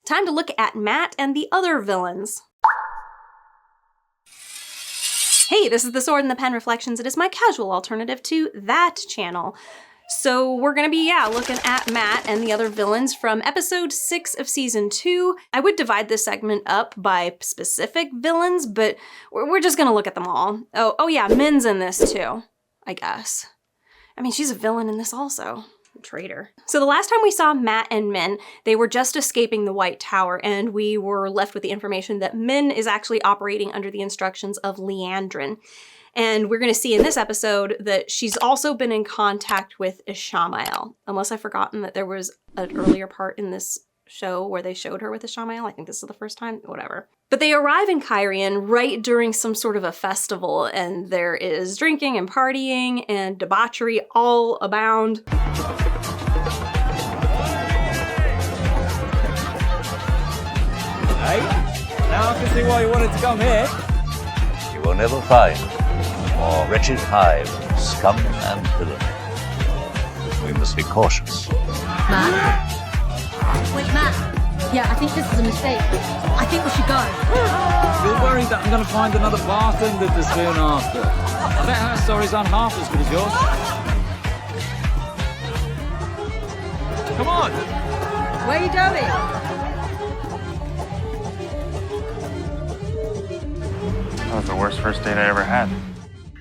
Time to look at Matt and the other villains. Hey, this is the Sword and the Pen Reflections. It is my casual alternative to that channel. So we're gonna be, looking at Matt and the other villains from episode 6 of season 2. I would divide this segment up by specific villains, but we're just gonna look at them all. Oh yeah, Min's in this too, I guess. I mean, she's a villain in this also. Traitor. So the last time we saw Matt and Min, they were just escaping the White Tower, and we were left with the information that Min is actually operating under the instructions of Leandrin. And we're going to see in this episode that she's also been in contact with Ishamael. Unless I've forgotten that there was an earlier part in this show where they showed her with Ishamael. I think this is the first time, whatever. But they arrive in Cairhien right during some sort of a festival, and there is drinking and partying and debauchery all abound. Hey, now I can see why you wanted to come here. You will never find a more wretched hive of scum and villainy. We must be cautious. Matt? Wait, Matt. Yeah, I think this is a mistake. I think we should go. You're worried that I'm going to find another bartender to spoon after. I bet her stories aren't half as good as yours. Come on. Where are you going? That was the worst first date I ever had.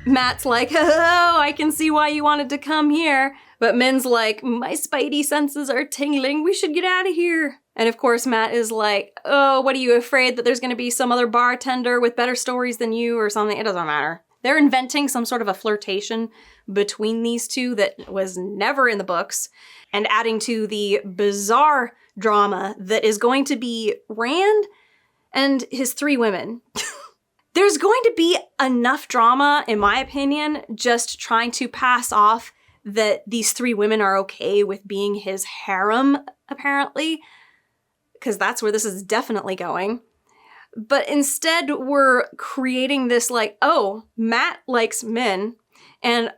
Matt's like, oh, I can see why you wanted to come here. But Min's like, my spidey senses are tingling. We should get out of here. And of course, Matt is like, oh, what are you afraid that there's going to be some other bartender with better stories than you or something? It doesn't matter. They're inventing some sort of a flirtation between these two that was never in the books and adding to the bizarre drama that is going to be Rand and his 3 women. There's going to be enough drama, in my opinion, just trying to pass off that these 3 women are okay with being his harem, apparently, because that's where this is definitely going. But instead, we're creating this like, oh, Matt likes Min, and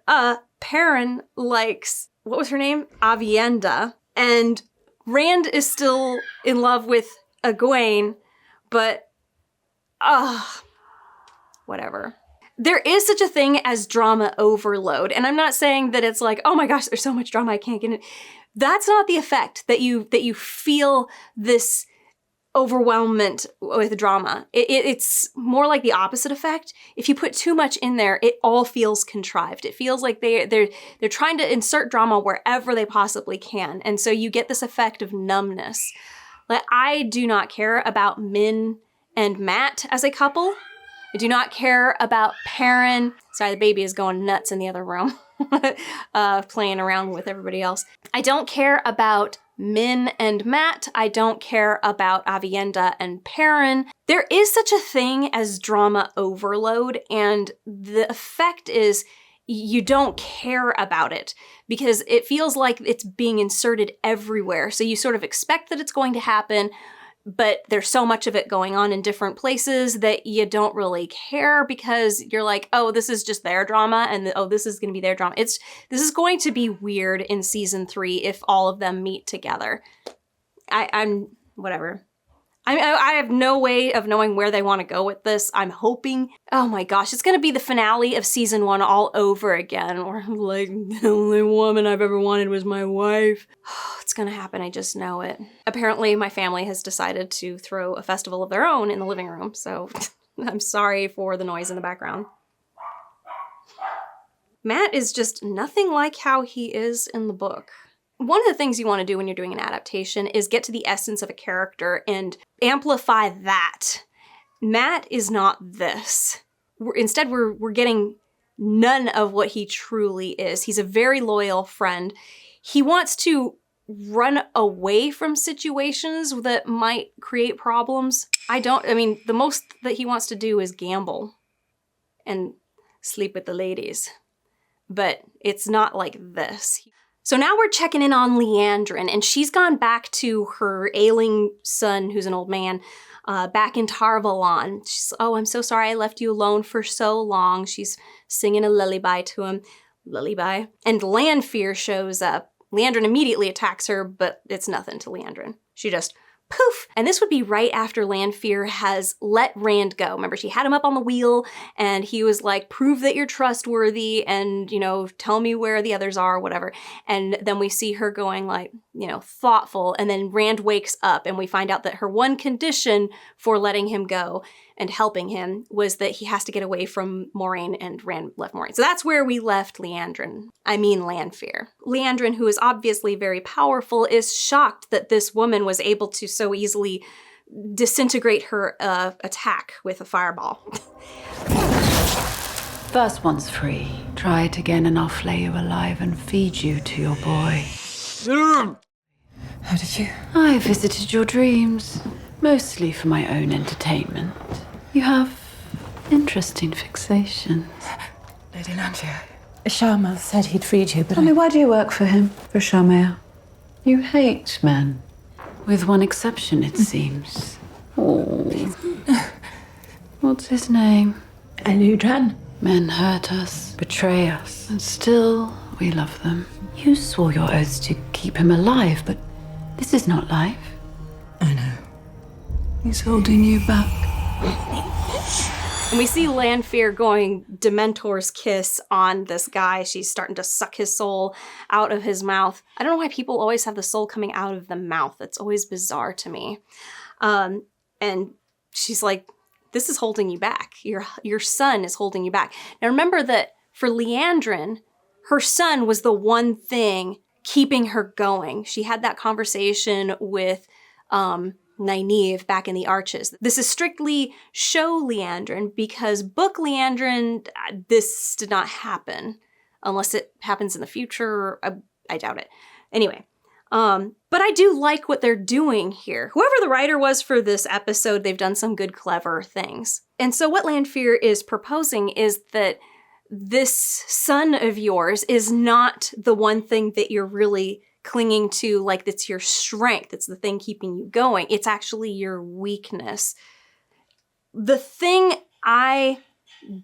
Perrin likes, what was her name? Avienda. And Rand is still in love with Egwene, but, whatever. There is such a thing as drama overload, and I'm not saying that it's like, oh my gosh, there's so much drama I can't get it. That's not the effect that you feel this overwhelmment with drama. It's more like the opposite effect. If you put too much in there, it all feels contrived. It feels like they're trying to insert drama wherever they possibly can, and so you get this effect of numbness. Like, I do not care about Min and Matt as a couple. I do not care about Perrin. Sorry, the baby is going nuts in the other room, playing around with everybody else. I don't care about Min and Matt. I don't care about Avienda and Perrin. There is such a thing as drama overload, and the effect is you don't care about it because it feels like it's being inserted everywhere. So you sort of expect that it's going to happen, but there's so much of it going on in different places that you don't really care because you're like, oh, this is just their drama, and oh, this is going to be their drama. This is going to be weird in season 3 if all of them meet together. I'm whatever. I have no way of knowing where they want to go with this. I'm hoping, oh my gosh, it's going to be the finale of season 1 all over again. Or like, the only woman I've ever wanted was my wife. It's going to happen, I just know it. Apparently my family has decided to throw a festival of their own in the living room, so I'm sorry for the noise in the background. Matt is just nothing like how he is in the book. One of the things you want to do when you're doing an adaptation is get to the essence of a character and amplify that. Matt is not this. Instead, we're getting none of what he truly is. He's a very loyal friend. He wants to run away from situations that might create problems. The most that he wants to do is gamble and sleep with the ladies. But it's not like this. So now we're checking in on Leandrin, and she's gone back to her ailing son, who's an old man, back in Tarvalon. She's, oh, I'm so sorry I left you alone for so long. She's singing a lullaby to him. Lullaby. And Lanfear shows up. Leandrin immediately attacks her, but it's nothing to Leandrin. She just poof. And this would be right after Lanfear has let Rand go. Remember, she had him up on the wheel and he was like, prove that you're trustworthy and, tell me where the others are, whatever. And then we see her going like, thoughtful. And then Rand wakes up and we find out that her one condition for letting him go and helping him was that he has to get away from Moiraine, and Rand left Moiraine. So that's where we left Lanfear. Leandrin, who is obviously very powerful, is shocked that this woman was able to so easily disintegrate her attack with a fireball. First one's free. Try it again and I'll flay you alive and feed you to your boy. How did you? I visited your dreams, mostly for my own entertainment. You have interesting fixations. Lady Lanfear, Sharma said he'd freed you, but Tell me, why do you work for him, for Sharmea? You hate men. With one exception, it seems. Oh. What's his name? Leandrin. Men hurt us, betray us, and still we love them. You swore your oaths to keep him alive, but this is not life. I know. He's holding you back. And we see Lanfear going Dementor's kiss on this guy. She's starting to suck his soul out of his mouth. I don't know why people always have the soul coming out of the mouth. That's always bizarre to me. And she's like, this is holding you back. Your son is holding you back. Now remember that for Leandrin, her son was the one thing keeping her going. She had that conversation with Nynaeve back in the Arches. This is strictly show Leandrin, because book Leandrin, this did not happen. Unless it happens in the future, I doubt it. Anyway, but I do like what they're doing here. Whoever the writer was for this episode, they've done some good, clever things. And so what Lanfear is proposing is that this son of yours is not the one thing that you're really clinging to, like it's your strength. It's the thing keeping you going. It's actually your weakness. The thing I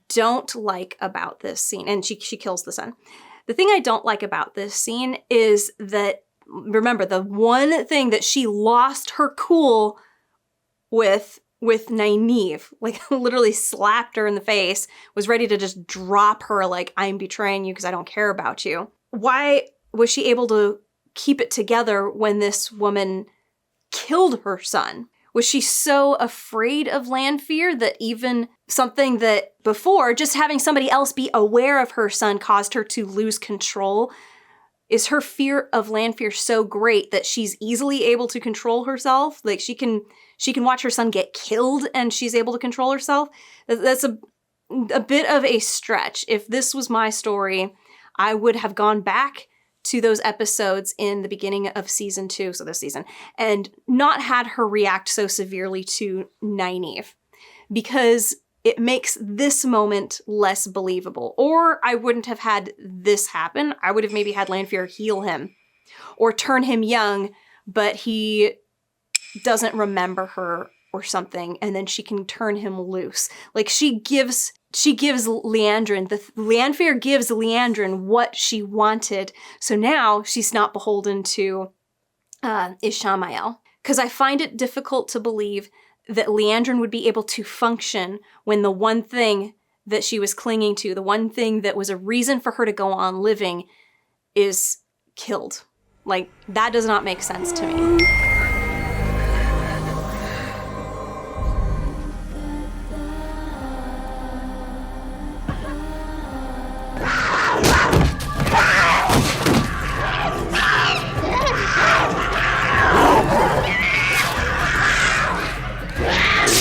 don't like about this scene, and she kills the son. The thing I don't like about this scene is that, remember, the one thing that she lost her cool with Nynaeve, like literally slapped her in the face, was ready to just drop her like, I'm betraying you because I don't care about you. Why was she able to keep it together when this woman killed her son? Was she so afraid of Lanfear that even something that before, just having somebody else be aware of her son caused her to lose control? Is her fear of Lanfear so great that she's easily able to control herself? Like she can watch her son get killed and she's able to control herself? That's a bit of a stretch. If this was my story, I would have gone back to those episodes in the beginning of season 2, so this season, and not had her react so severely to Nynaeve, because it makes this moment less believable. Or I wouldn't have had this happen. I would have maybe had Lanfear heal him or turn him young, but he doesn't remember her or something, and then she can turn him loose. Like she gives Leandrin, Lanfear gives Leandrin what she wanted. So now she's not beholden to Ishamael. Because I find it difficult to believe that Leandrin would be able to function when the one thing that she was clinging to, the one thing that was a reason for her to go on living, is killed. Like, that does not make sense to me.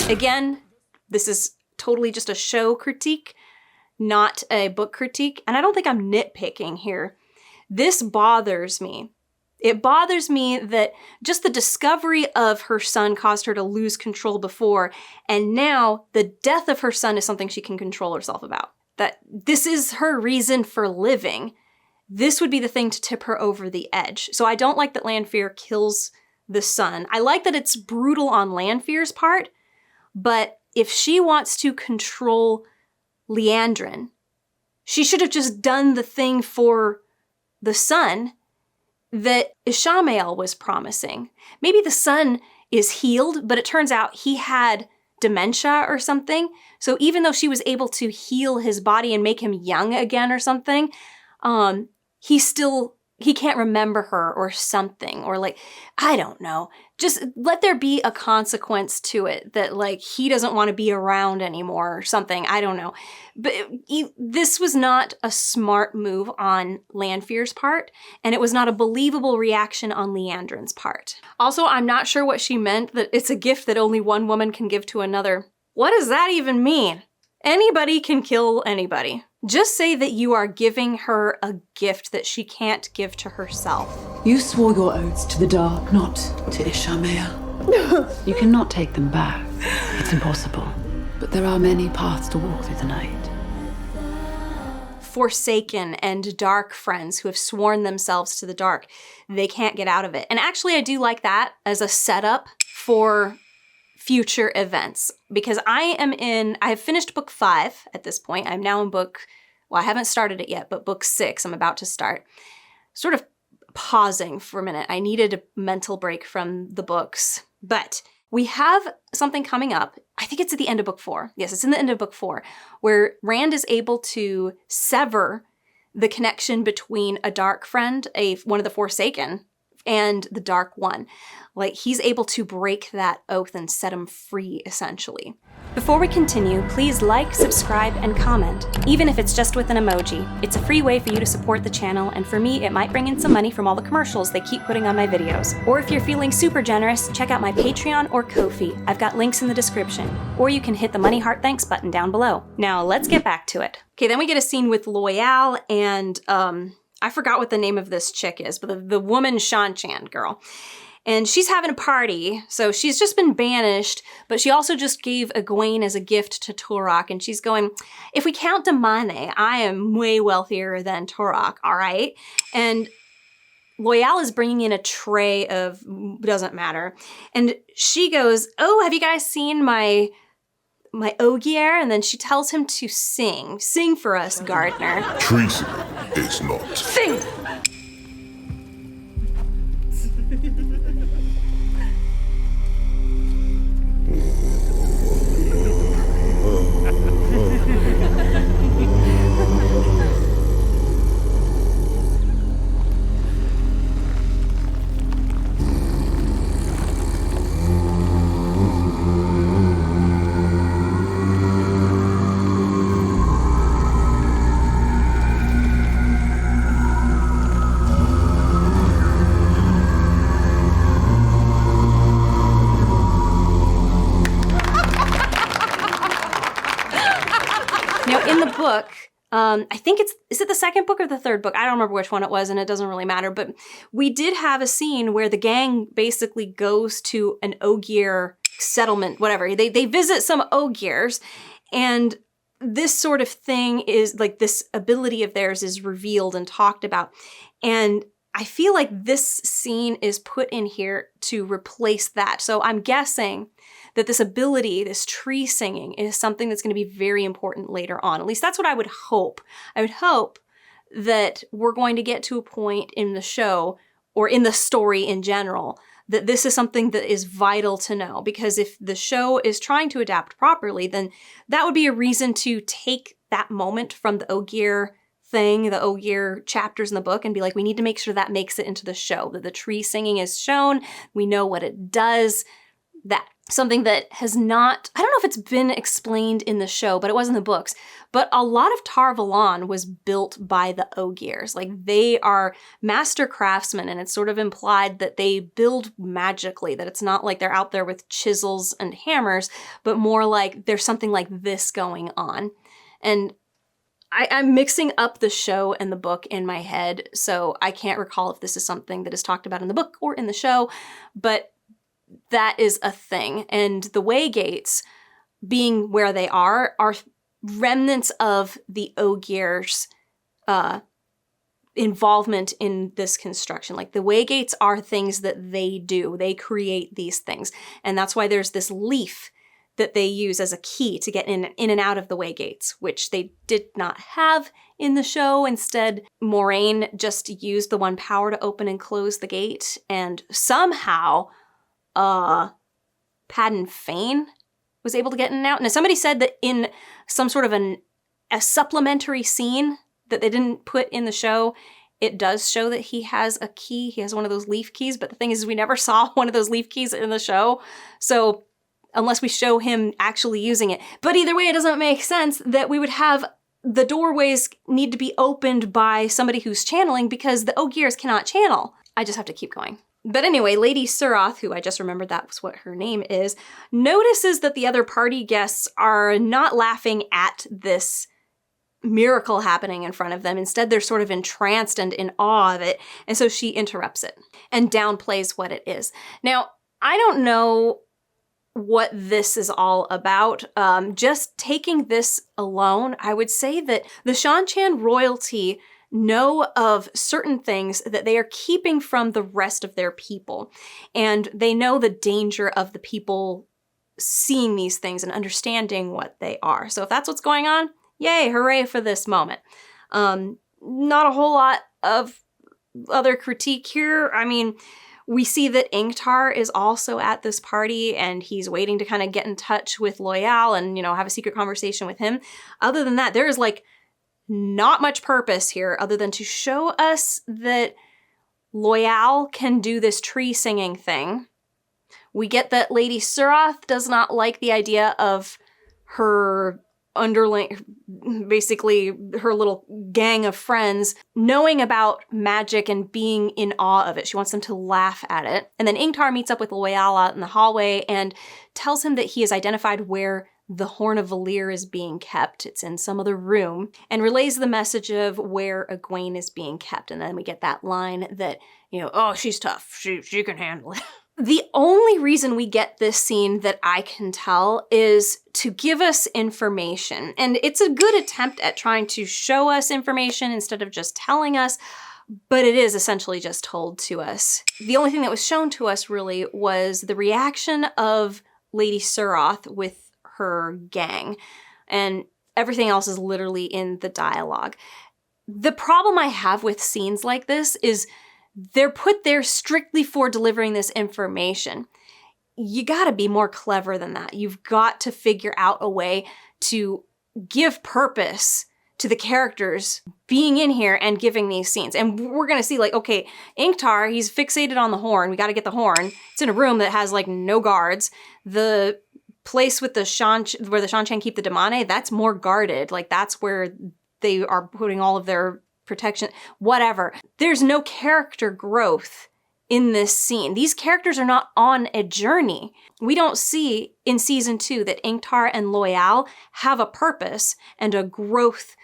Again, this is totally just a show critique, not a book critique. And I don't think I'm nitpicking here. This bothers me. It bothers me that just the discovery of her son caused her to lose control before, and now the death of her son is something she can control herself about. That this is her reason for living. This would be the thing to tip her over the edge. So I don't like that Lanfear kills the son. I like that it's brutal on Lanfear's part, but if she wants to control Leandrin, she should have just done the thing for the son that Ishamael was promising. Maybe the son is healed, but it turns out he had dementia or something. So even though she was able to heal his body and make him young again or something, he can't remember her or something, or like, I don't know. Just let there be a consequence to it that like he doesn't want to be around anymore or something. I don't know. But this was not a smart move on Lanfear's part, and it was not a believable reaction on Leandrin's part. Also, I'm not sure what she meant that it's a gift that only one woman can give to another. What does that even mean? Anybody can kill anybody. Just say that you are giving her a gift that she can't give to herself. You swore your oaths to the dark, not to Ishamea. You cannot take them back. It's impossible. But there are many paths to walk through the night. Forsaken and dark friends who have sworn themselves to the dark, they can't get out of it. And actually, I do like that as a setup for future events, because I have finished book 5 at this point. I'm now in I haven't started it yet, but book 6 I'm about to start. Sort of pausing for a minute. I needed a mental break from the books, but we have something coming up. I think it's at the end of book 4. Yes, it's in the end of book 4, where Rand is able to sever the connection between a dark friend, one of the Forsaken, and the Dark One. Like, he's able to break that oath and set him free, essentially. Before we continue, please like, subscribe, and comment, even if it's just with an emoji. It's a free way for you to support the channel, and for me, it might bring in some money from all the commercials they keep putting on my videos. Or if you're feeling super generous, check out my Patreon or Ko-fi. I've got links in the description. Or you can hit the money heart thanks button down below. Now, let's get back to it. Okay, then we get a scene with Loial and, I forgot what the name of this chick is, but the woman Shan-Chan girl. And she's having a party, so she's just been banished, but she also just gave Egwene as a gift to Torok, and she's going, if we count Damane, I am way wealthier than Torok, all right? And Loial is bringing in a tray of, doesn't matter, and she goes, oh, have you guys seen my Ogier? And then she tells him to sing. Sing for us, Gardner. Treason is not. Sing! Book, I think is it the second book or the third book? I don't remember which one it was, and it doesn't really matter, but we did have a scene where the gang basically goes to an Ogier settlement, whatever. They visit some Ogiers, and this sort of thing is, like, this ability of theirs is revealed and talked about, and I feel like this scene is put in here to replace that. So I'm guessing that this ability, this tree singing, is something that's going to be very important later on. At least that's what I would hope. I would hope that we're going to get to a point in the show, or in the story in general, that this is something that is vital to know. Because if the show is trying to adapt properly, then that would be a reason to take that moment from the Ogier thing, the Ogier chapters in the book, and be like, we need to make sure that makes it into the show, that the tree singing is shown, we know what it does. That something that has not, I don't know if it's been explained in the show, but it was in the books, but a lot of Tar Valon was built by the Ogiers. Like, they are master craftsmen, and it's sort of implied that they build magically, that it's not like they're out there with chisels and hammers, but more like there's something like this going on. And I'm mixing up the show and the book in my head, so I can't recall if this is something that is talked about in the book or in the show, but that is a thing. And the Waygates, being where they are remnants of the Ogier's involvement in this construction. Like, the Waygates are things that they do. They create these things. And that's why there's this leaf that they use as a key to get in and out of the Waygates, which they did not have in the show. Instead, Moraine just used the one power to open and close the gate, and somehow Padden Fane was able to get in and out. Now, somebody said that in some sort of a supplementary scene that they didn't put in the show, it does show that he has a key. He has one of those leaf keys, but the thing is we never saw one of those leaf keys in the show. So unless we show him actually using it. But either way, it doesn't make sense that we would have the doorways need to be opened by somebody who's channeling because the Ogiers cannot channel. I just have to keep going. But anyway, Lady Suroth, who I just remembered that was what her name is, notices that the other party guests are not laughing at this miracle happening in front of them. Instead, they're sort of entranced and in awe of it. And so she interrupts it and downplays what it is. Now, I don't know what this is all about. Just taking this alone, I would say that the Shan-Chan royalty know of certain things that they are keeping from the rest of their people. And they know the danger of the people seeing these things and understanding what they are. So if that's what's going on, yay, hooray for this moment. Not a whole lot of other critique here. I mean, we see that Ingtar is also at this party and he's waiting to kind of get in touch with Loial and, have a secret conversation with him. Other than that, there is not much purpose here other than to show us that Loial can do this tree singing thing. We get that Lady Suroth does not like the idea of her underling, basically her little gang of friends, knowing about magic and being in awe of it. She wants them to laugh at it. And then Ingtar meets up with Loial out in the hallway and tells him that he has identified where the Horn of Valir is being kept. It's in some other room, and relays the message of where Egwene is being kept. And then we get that line that, oh, she's tough. She can handle it. The only reason we get this scene that I can tell is to give us information. And it's a good attempt at trying to show us information instead of just telling us, but it is essentially just told to us. The only thing that was shown to us really was the reaction of Lady Suroth with her gang. And everything else is literally in the dialogue. The problem I have with scenes like this is they're put there strictly for delivering this information. You gotta be more clever than that. You've got to figure out a way to give purpose to the characters being in here and giving these scenes. And we're gonna see okay, Ingtar, he's fixated on the horn. We gotta get the horn. It's in a room that has no guards. The place with where the Shan-Chan keep the Damane, that's more guarded. That's where they are putting all of their protection, whatever. There's no character growth in this scene. These characters are not on a journey. We don't see in season 2 that Ingtar and Loial have a purpose and a growth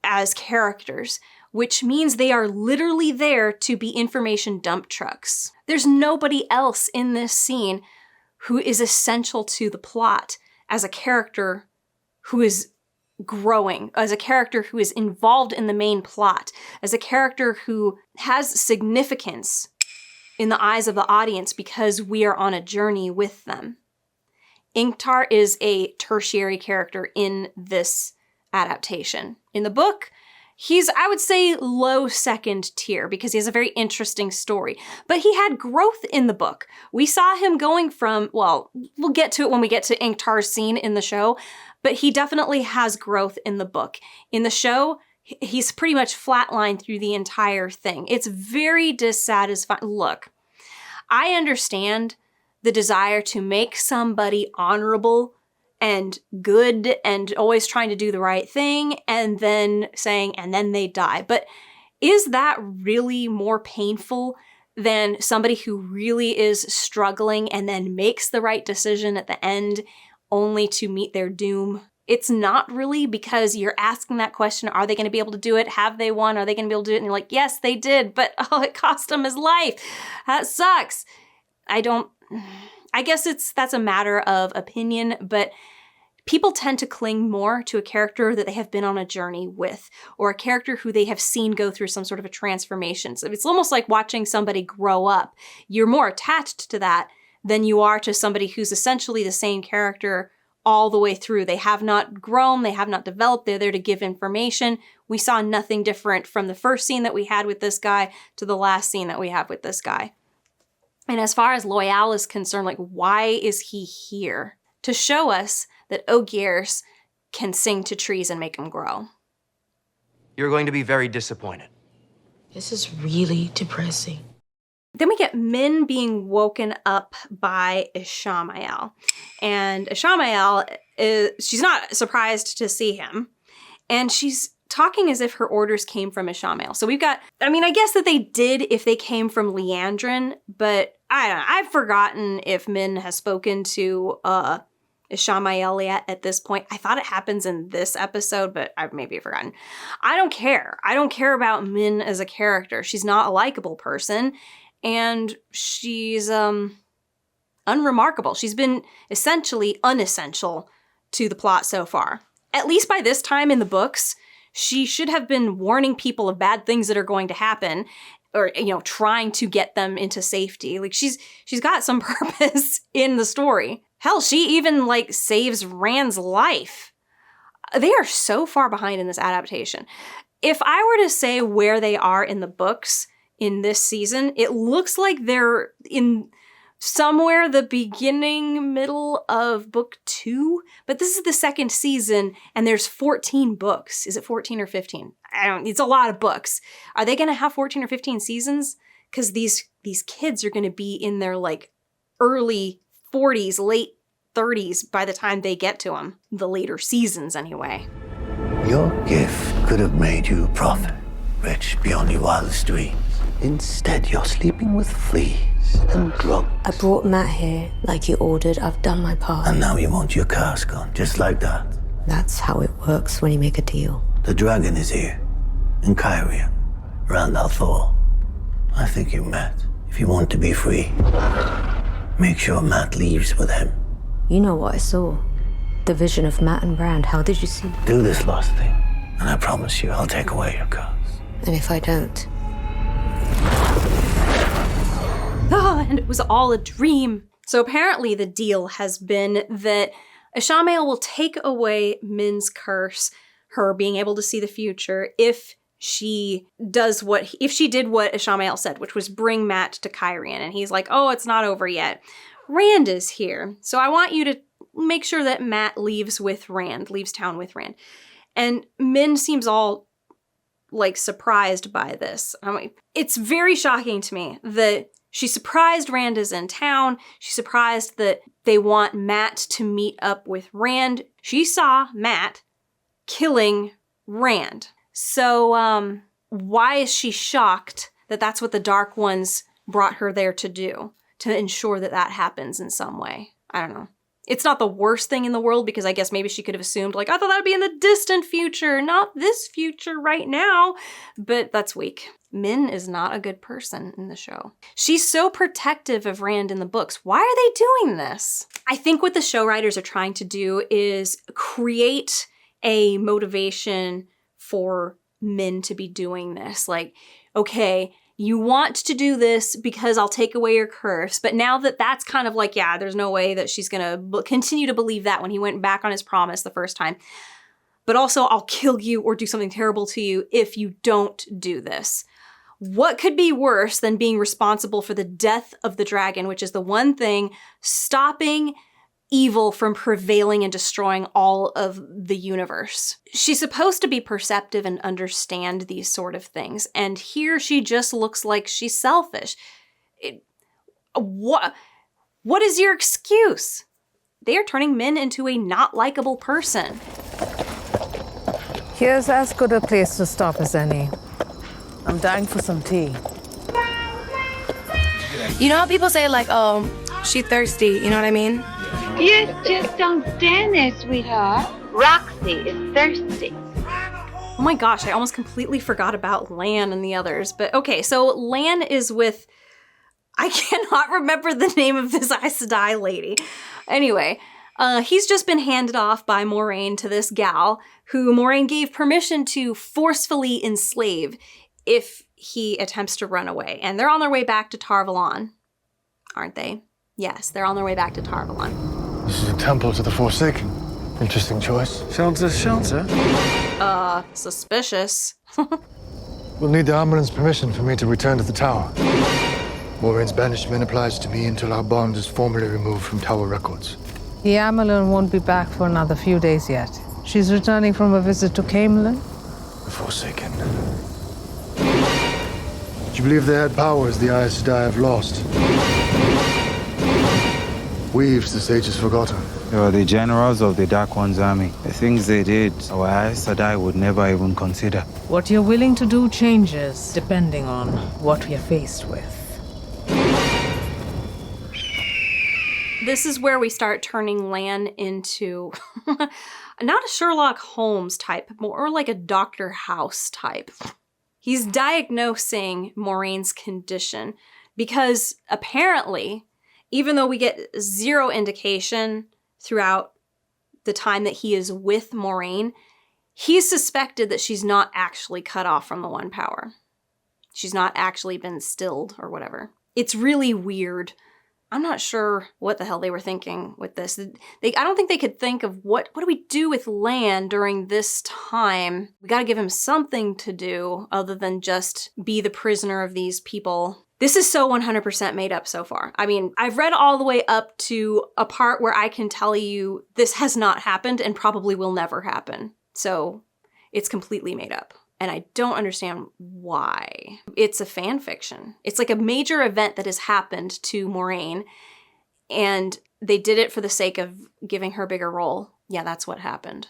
as characters, which means they are literally there to be information dump trucks. There's nobody else in this scene who is essential to the plot as a character who is growing, as a character who is involved in the main plot, as a character who has significance in the eyes of the audience because we are on a journey with them. Ingtar is a tertiary character in this adaptation. In the book, he's, I would say, low second tier because he has a very interesting story. But he had growth in the book. We saw him going from, well, we'll get to it when we get to Ingtar's scene in the show, but he definitely has growth in the book. In the show, he's pretty much flatlined through the entire thing. It's very dissatisfying. Look, I understand the desire to make somebody honorable and good and always trying to do the right thing and then saying, and then they die. But is that really more painful than somebody who really is struggling and then makes the right decision at the end only to meet their doom? It's not really, because you're asking that question, are they going to be able to do it? Have they won? Are they going to be able to do it? And you're like, yes, they did, but it cost him his life. That sucks. I guess that's a matter of opinion, but people tend to cling more to a character that they have been on a journey with, or a character who they have seen go through some sort of a transformation. So it's almost like watching somebody grow up. You're more attached to that than you are to somebody who's essentially the same character all the way through. They have not grown, they have not developed, they're there to give information. We saw nothing different from the first scene that we had with this guy to the last scene that we have with this guy. And as far as Loyal is concerned, like, why is he here? To show us that Ogiers can sing to trees and make them grow. You're going to be very disappointed. This is really depressing. Then we get Min being woken up by Ishamael. And Ishamael, she's not surprised to see him. And she's talking as if her orders came from Ishamael. So we've got, I mean, I guess that they did if they came from Leandrin, but I don't know. I've forgotten if Min has spoken to Ishamael yet at this point. I thought it happens in this episode, but I've maybe forgotten. I don't care. I don't care about Min as a character. She's not a likable person, and she's unremarkable. She's been essentially unessential to the plot so far. At least by this time in the books, she should have been warning people of bad things that are going to happen, or, you know, trying to get them into safety. Like, she's got some purpose in the story. Hell, she even, like, saves Rand's life. They are so far behind in this adaptation. If I were to say where they are in the books in this season, it looks like they're in somewhere the beginning, middle of book 2, but this is the second season and there's 14 books. Is it 14 or 15? It's a lot of books. Are they going to have 14 or 15 seasons? Because these kids are going to be in their like early 40s, late 30s by the time they get to them. The later seasons anyway. Your gift could have made you a prophet, rich beyond your wildest dreams. Instead, you're sleeping with fleas and drugs. I brought Matt here like you ordered. I've done my part. And now you want your curse gone, just like that. That's how it works when you make a deal. The dragon is here, in Kyrian, Randall Thor. I think you met. If you want to be free, make sure Matt leaves with him. You know what I saw. The vision of Matt and Brand. How did you see? Do this last thing, and I promise you I'll take away your curse. And if I don't? Oh, and it was all a dream. So apparently the deal has been that Ishamael will take away Min's curse, her being able to see the future, if she did what Ishamael said, which was bring Matt to Kyrian. And he's like, oh, it's not over yet. Rand is here. So I want you to make sure that Matt leaves town with Rand. And Min seems all like surprised by this. It's very shocking to me that she's surprised Rand is in town. She's surprised that they want Matt to meet up with Rand. She saw Matt killing Rand. So why is she shocked that that's what the Dark Ones brought her there to do? To ensure that that happens in some way. I don't know. It's not the worst thing in the world, because I guess maybe she could have assumed, like, I thought that would be in the distant future, not this future right now. But that's weak. Min is not a good person in the show. She's so protective of Rand in the books. Why are they doing this? I think what the show writers are trying to do is create a motivation for Min to be doing this. Like, okay, you want to do this because I'll take away your curse. But now that that's kind of like, yeah, there's no way that she's going to continue to believe that when he went back on his promise the first time. But also, I'll kill you or do something terrible to you if you don't do this. What could be worse than being responsible for the death of the dragon, which is the one thing stopping evil from prevailing and destroying all of the universe? She's supposed to be perceptive and understand these sort of things, and here she just looks like she's selfish. What is your excuse? They are turning Min into a not likable person. Here's as good a place to stop as any. I'm dying for some tea. You know how people say, like, oh, she thirsty, you know what I mean? You just don't stand there, sweetheart. Roxy is thirsty. Oh my gosh, I almost completely forgot about Lan and the others. But okay, so Lan is with, I cannot remember the name of this Aes Sedai lady. Anyway, he's just been handed off by Moiraine to this gal, who Moiraine gave permission to forcefully enslave if he attempts to run away. And they're on their way back to Tar Valon, aren't they? Yes, they're on their way back to Tar Valon. This is a temple to the Forsaken. Interesting choice. Shelter. Suspicious. We'll need the Armorin's permission for me to return to the tower. Maureen's banishment applies to me until our bond is formally removed from Tower records. The Amelin won't be back for another few days yet. She's returning from a visit to Camelin. The Forsaken. Do you believe they had powers the Aes Sedai have lost? Weaves the sages forgotten. They were the generals of the Dark One's army. The things they did, our Aes Sedai would never even consider. What you're willing to do changes depending on what we are faced with. This is where we start turning Lan into not a Sherlock Holmes type, more like a Dr. House type. He's diagnosing Maureen's condition because apparently, even though we get zero indication throughout the time that he is with Maureen, he's suspected that she's not actually cut off from the One Power. She's not actually been stilled or whatever. It's really weird. I'm not sure what the hell they were thinking with this. I don't think they could think of what do we do with Lan during this time? We gotta give him something to do other than just be the prisoner of these people. This is so 100% made up so far. I mean, I've read all the way up to a part where I can tell you this has not happened and probably will never happen. So it's completely made up. And I don't understand why. It's a fan fiction. It's like a major event that has happened to Maureen, and they did it for the sake of giving her a bigger role. Yeah, that's what happened.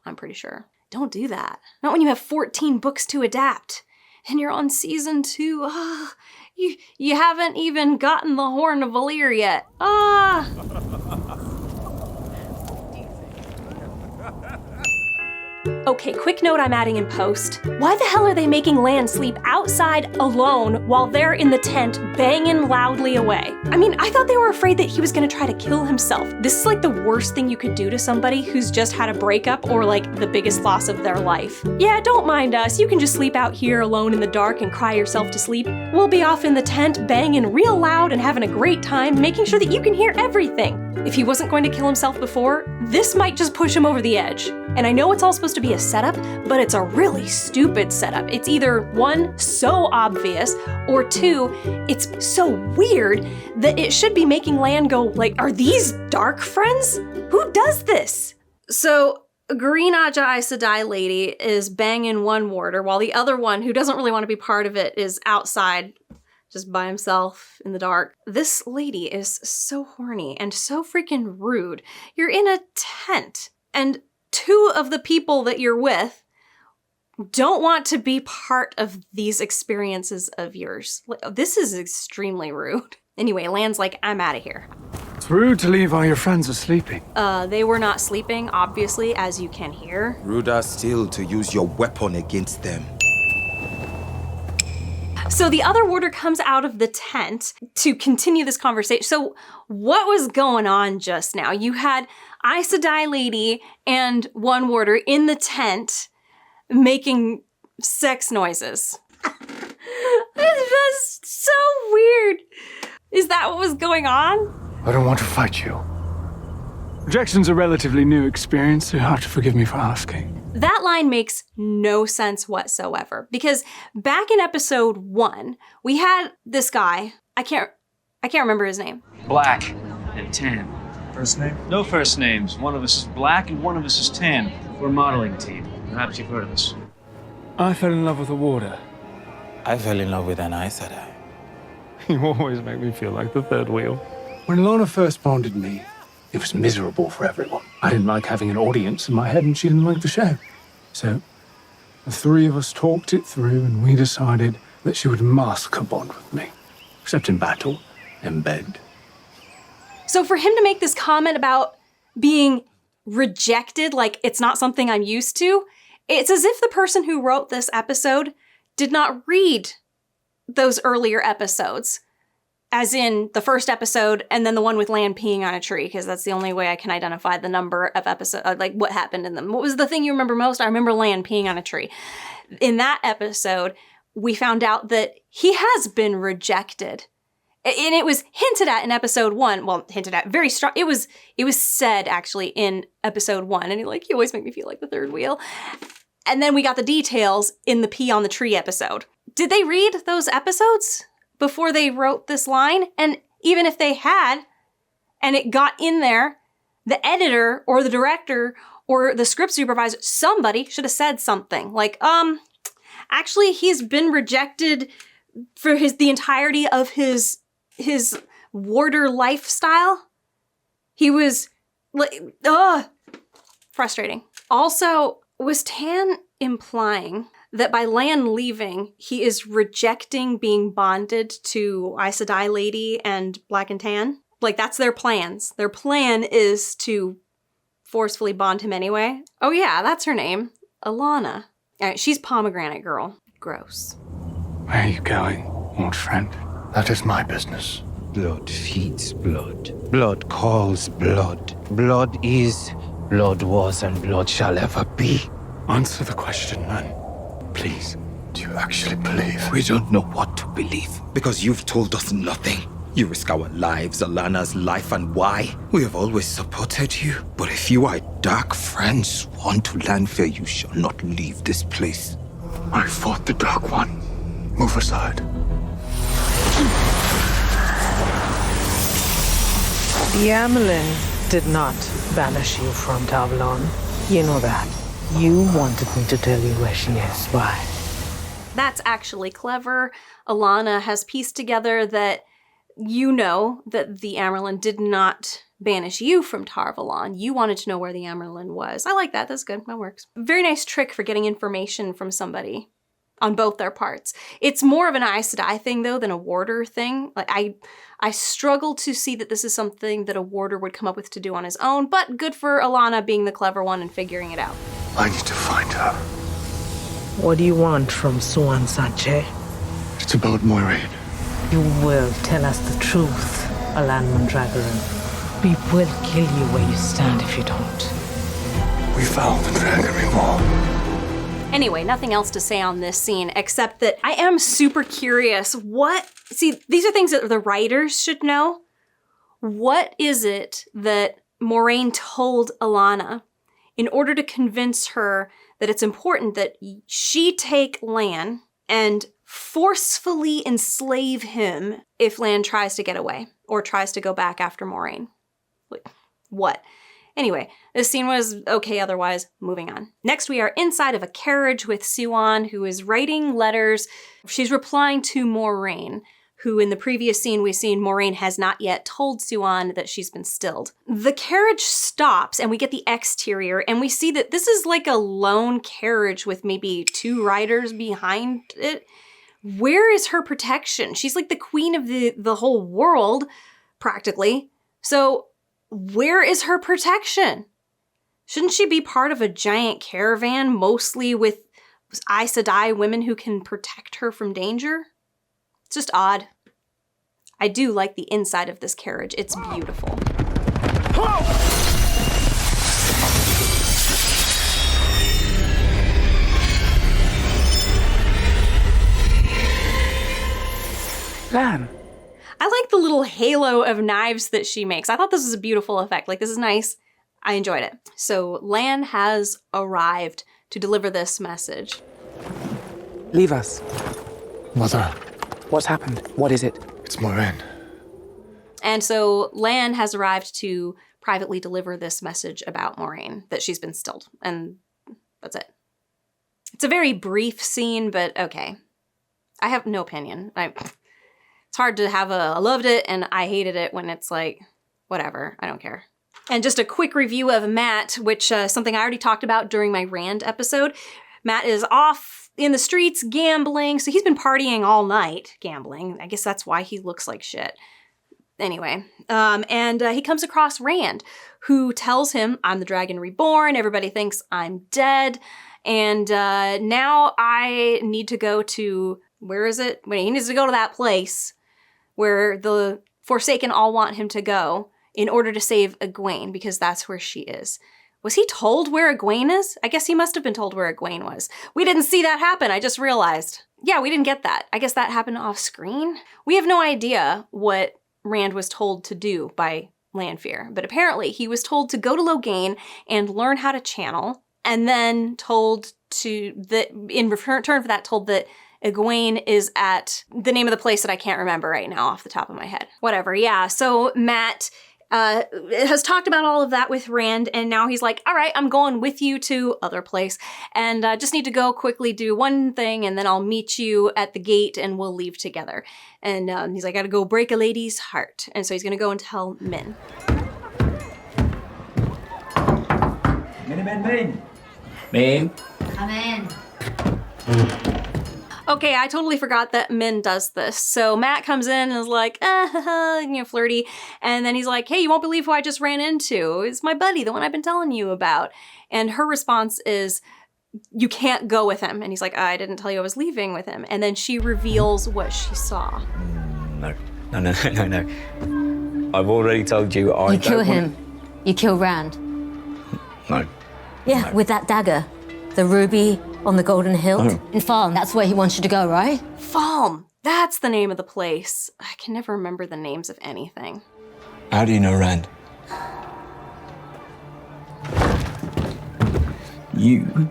I'm pretty sure. Don't do that. Not when you have 14 books to adapt, and you're on season 2. You haven't even gotten the Horn of Valyr yet. Okay, quick note I'm adding in post. Why the hell are they making Lan sleep outside alone while they're in the tent banging loudly away? I mean, I thought they were afraid that he was gonna try to kill himself. This is like the worst thing you could do to somebody who's just had a breakup or like the biggest loss of their life. Yeah, don't mind us. You can just sleep out here alone in the dark and cry yourself to sleep. We'll be off in the tent banging real loud and having a great time, making sure that you can hear everything. If he wasn't going to kill himself before, this might just push him over the edge. And I know it's all supposed to be a setup, but it's a really stupid setup. It's either 1, so obvious, or 2, it's so weird that it should be making Lan go like, are these dark friends? Who does this? So Green Aja Aes Sedai lady is banging one warder while the other one, who doesn't really want to be part of it, is outside just by himself in the dark. This lady is so horny and so freaking rude. You're in a tent, and 2 of the people that you're with don't want to be part of these experiences of yours. This is extremely rude. Anyway, Lan's like, I'm out of here. It's rude to leave while your friends are sleeping. They were not sleeping, obviously, as you can hear. Ruder still to use your weapon against them. So the other warder comes out of the tent to continue this conversation. So what was going on just now? You had Aes Sedai lady and one warder in the tent making sex noises. It's just so weird. Is that what was going on? I don't want to fight you. Rejection's a relatively new experience, so you have to forgive me for asking. That line makes no sense whatsoever, because back in episode 1, we had this guy, I can't remember his name. Black and tan. First name? No first names. One of us is black and one of us is tan. We're a modeling team. Perhaps you've heard of us. I fell in love with a warder. I fell in love with an Aes Sedai. You always make me feel like the third wheel. When Alana first bonded me, it was miserable for everyone. I didn't like having an audience in my head, and she didn't like the show. So the 3 of us talked it through, and we decided that she would mask her bond with me. Except in battle, in bed. So for him to make this comment about being rejected, like it's not something I'm used to, it's as if the person who wrote this episode did not read those earlier episodes. As in the first episode and then the one with Lan peeing on a tree, because that's the only way I can identify the number of episodes, like what happened in them. What was the thing you remember most? I remember Lan peeing on a tree. In that episode, we found out that he has been rejected. And it was hinted at in episode 1. Well, hinted at, very strong. It was said actually in episode 1. And you always make me feel like the third wheel. And then we got the details in the pee on the tree episode. Did they read those episodes? before they wrote this line. And even if they had, and it got in there, the editor or the director or the script supervisor, somebody should have said something like, actually, he's been rejected for the entirety of his warder lifestyle. He was like, frustrating. Also, was Tan implying that by Lan leaving, he is rejecting being bonded to Aes Sedai Lady and Black and Tan? Like, that's their plans. Their plan is to forcefully bond him anyway. Oh yeah, that's her name. Alana. All right, she's Pomegranate Girl. Gross. Where are you going, old friend? That is my business. Blood feeds blood. Blood calls blood. Blood is, blood was, and blood shall ever be. Answer the question, man. Please. Do you actually believe? We don't know what to believe, because you've told us nothing. You risk our lives, Alana's life, and why? We have always supported you. But if you are a dark friend sworn to Lanfear, you shall not leave this place. I fought the Dark One. Move aside. The Amelin did not banish you from Tavalon. You know that. You wanted me to tell you where she is. Why? That's actually clever. Alana has pieced together that you know that the Amerlin did not banish you from Tarvalon. You wanted to know where the Amerlin was. I like that. That's good. That works. Very nice trick for getting information from somebody on both their parts. It's more of an Aes Sedai thing, though, than a warder thing. Like, I struggle to see that this is something that a warder would come up with to do on his own, but good for Alana being the clever one and figuring it out. I need to find her. What do you want from Suan Sanche? It's about Moiraine. You will tell us the truth, Lan and Alana. We will kill you where you stand if you don't. We found the dragon Reborn. Anyway, nothing else to say on this scene, except that I am super curious. See, these are things that the writers should know. What is it that Moiraine told Alana in order to convince her that it's important that she take Lan and forcefully enslave him if Lan tries to get away or tries to go back after Moiraine? Like, what? Anyway, this scene was okay otherwise. Moving on. Next, we are inside of a carriage with Suan, who is writing letters. She's replying to Moiraine, who in the previous scene we've seen Moiraine has not yet told Suan that she's been stilled. The carriage stops and we get the exterior and we see that this is like a lone carriage with maybe 2 riders behind it. Where is her protection? She's like the queen of the whole world, practically. So where is her protection? Shouldn't she be part of a giant caravan, mostly with Aes Sedai women who can protect her from danger? It's just odd. I do like the inside of this carriage. It's beautiful. Lan. I like the little halo of knives that she makes. I thought this was a beautiful effect. Like, this is nice. I enjoyed it. So Lan has arrived to deliver this message. Leave us. Mother. What's happened? What is it? It's Moiraine. And so Lan has arrived to privately deliver this message about Moiraine, that she's been stilled. And that's it. It's a very brief scene, but okay. I have no opinion. It's hard to have I loved it and I hated it when it's like, whatever, I don't care. And just a quick review of Matt, which something I already talked about during my Rand episode. Matt is off in the streets gambling, so he's been partying all night gambling. I guess that's why he looks like shit. Anyway, and he comes across Rand, who tells him, I'm the Dragon Reborn, everybody thinks I'm dead, and now I need to go to, where is it? He needs to go to that place where the Forsaken all want him to go in order to save Egwene, because that's where she is. Was he told where Egwene is? I guess he must have been told where Egwene was. We didn't see that happen, I just realized. Yeah, we didn't get that. I guess that happened off screen. We have no idea what Rand was told to do by Lanfear, but apparently he was told to go to Loghain and learn how to channel, and then told to, that in return for that, told that Egwene is at the name of the place that I can't remember right now off the top of my head. Whatever, yeah. So Matt has talked about all of that with Rand, and now he's like, all right, I'm going with you to other place, and just need to go quickly do one thing, and then I'll meet you at the gate, and we'll leave together. And he's like, I gotta go break a lady's heart. And so he's gonna go and tell Min. Min. Come in. Okay, I totally forgot that Min does this. So Matt comes in and is like, flirty. And then he's like, hey, you won't believe who I just ran into. It's my buddy, the one I've been telling you about. And her response is, you can't go with him. And he's like, I didn't tell you I was leaving with him. And then she reveals what she saw. No. I've already told you I You kill him. You kill Rand. No. Yeah, No. with that dagger. The ruby on the golden hilt. No. In Farm, that's where he wants you to go, right? Falm. That's the name of the place. I can never remember the names of anything. How do you know Rand? You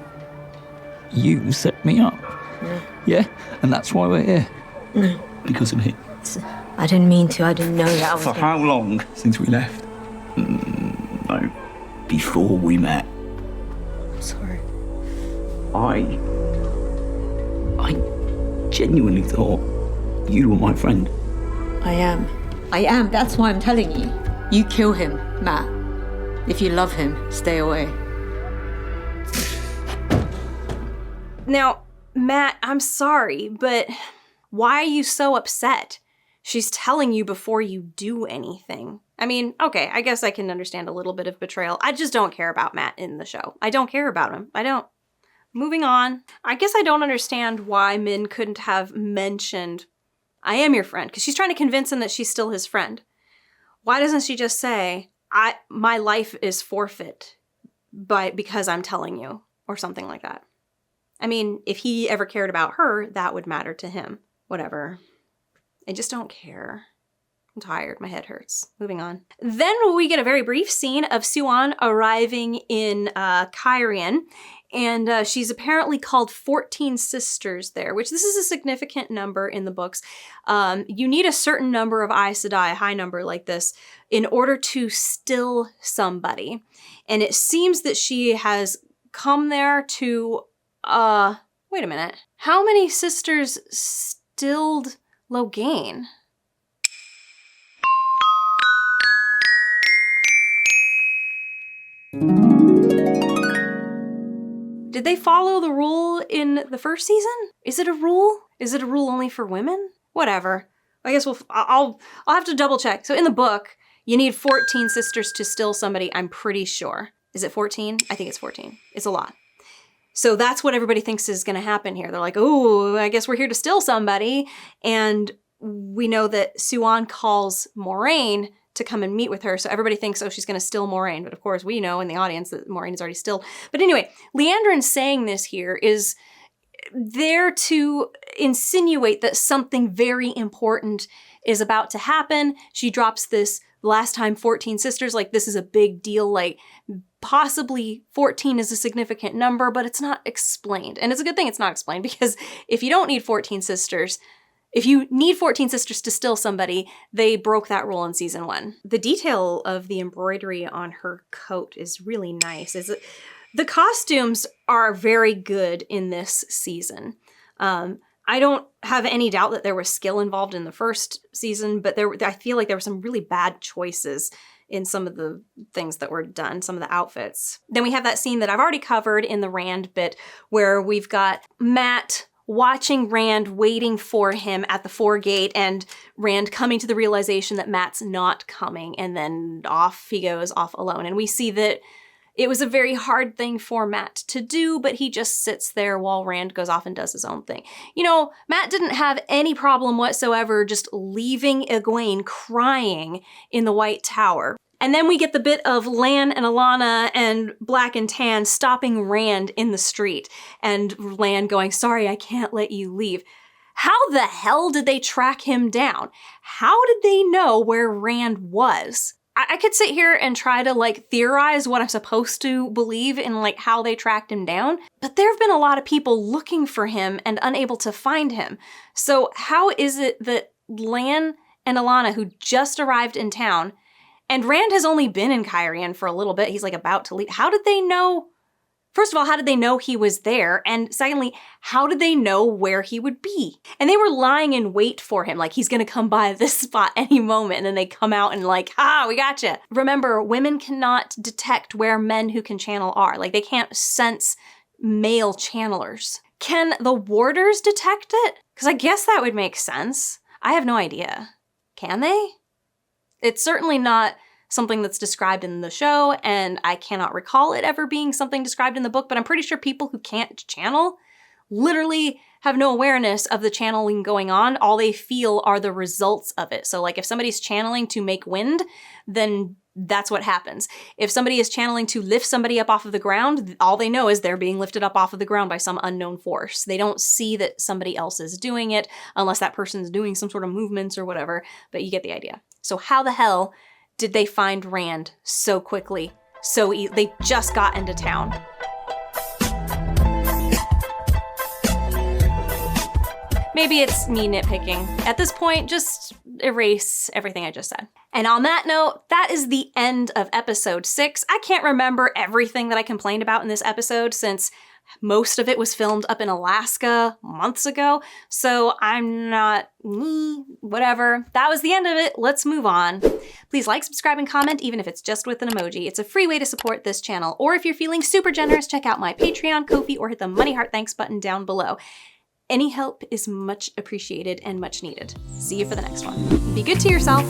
set me up. Yeah? And that's why we're here. No. Because of me. I didn't mean to. I didn't know that I was For how long since we left? No. Before we met. I'm sorry. I genuinely thought you were my friend. I am. That's why I'm telling you. You kill him, Matt. If you love him, stay away. Now, Matt, I'm sorry, but why are you so upset? She's telling you before you do anything. I mean, okay, I guess I can understand a little bit of betrayal. I just don't care about Matt in the show. I don't care about him. I don't. Moving on. I guess I don't understand why Min couldn't have mentioned, I am your friend, because she's trying to convince him that she's still his friend. Why doesn't she just say, my life is forfeit because I'm telling you, or something like that? I mean, if he ever cared about her, that would matter to him. Whatever. I just don't care. I'm tired. My head hurts. Moving on. Then we get a very brief scene of Suan arriving in Cairhien, and she's apparently called 14 sisters there, which this is a significant number in the books. You need a certain number of Aes Sedai, a high number like this, in order to still somebody. And it seems that she has come there to, wait a minute. How many sisters stilled Logain? Did they follow the rule in the first season? Is it a rule? Is it a rule only for women? Whatever. I guess I'll have to double check. So in the book, you need 14 sisters to still somebody, I'm pretty sure. Is it 14? I think it's 14. It's a lot. So that's what everybody thinks is going to happen here. They're like, oh, I guess we're here to still somebody. And we know that Suan calls Moraine to come and meet with her. So everybody thinks, oh, she's going to still Moraine. But of course, we know in the audience that Moraine is already stilled. But anyway, Leandrin saying this here is there to insinuate that something very important is about to happen. She drops this last time 14 sisters, like this is a big deal, like possibly 14 is a significant number, but it's not explained. And it's a good thing it's not explained, because if you don't need 14 sisters, if you need 14 sisters to still somebody, they broke that rule in season 1. The detail of the embroidery on her coat is really nice. The costumes are very good in this season. I don't have any doubt that there was skill involved in the first season, but I feel like there were some really bad choices in some of the things that were done, some of the outfits. Then we have that scene that I've already covered in the Rand bit, where we've got Matt watching Rand waiting for him at the foregate, and Rand coming to the realization that Matt's not coming, and then off he goes off alone. And we see that it was a very hard thing for Matt to do, but he just sits there while Rand goes off and does his own thing. You know, Matt didn't have any problem whatsoever just leaving Egwene crying in the White Tower. And then we get the bit of Lan and Alana and Black and Tan stopping Rand in the street, and Lan going, sorry, I can't let you leave. How the hell did they track him down? How did they know where Rand was? I could sit here and try to like theorize what I'm supposed to believe in like how they tracked him down, but there have been a lot of people looking for him and unable to find him. So how is it that Lan and Alana, who just arrived in town, and Rand has only been in Cairhien for a little bit, he's like about to leave, how did they know? First of all, how did they know he was there? And secondly, how did they know where he would be? And they were lying in wait for him, like he's gonna come by this spot any moment, and then they come out and like, we gotcha. Remember, women cannot detect where men who can channel are. Like they can't sense male channelers. Can the warders detect it? Because I guess that would make sense. I have no idea. Can they? It's certainly not something that's described in the show, and I cannot recall it ever being something described in the book, but I'm pretty sure people who can't channel literally have no awareness of the channeling going on. All they feel are the results of it. So like if somebody's channeling to make wind, then that's what happens. If somebody is channeling to lift somebody up off of the ground, all they know is they're being lifted up off of the ground by some unknown force. They don't see that somebody else is doing it unless that person's doing some sort of movements or whatever, but you get the idea. So how the hell did they find Rand so quickly? They just got into town. Maybe it's me nitpicking. At this point, just erase everything I just said. And on that note, that is the end of episode 6. I can't remember everything that I complained about in this episode since most of it was filmed up in Alaska months ago, so I'm not, whatever. That was the end of it. Let's move on. Please like, subscribe, and comment, even if it's just with an emoji. It's a free way to support this channel. Or if you're feeling super generous, check out my Patreon, Ko-fi, or hit the money heart thanks button down below. Any help is much appreciated and much needed. See you for the next one. Be good to yourself.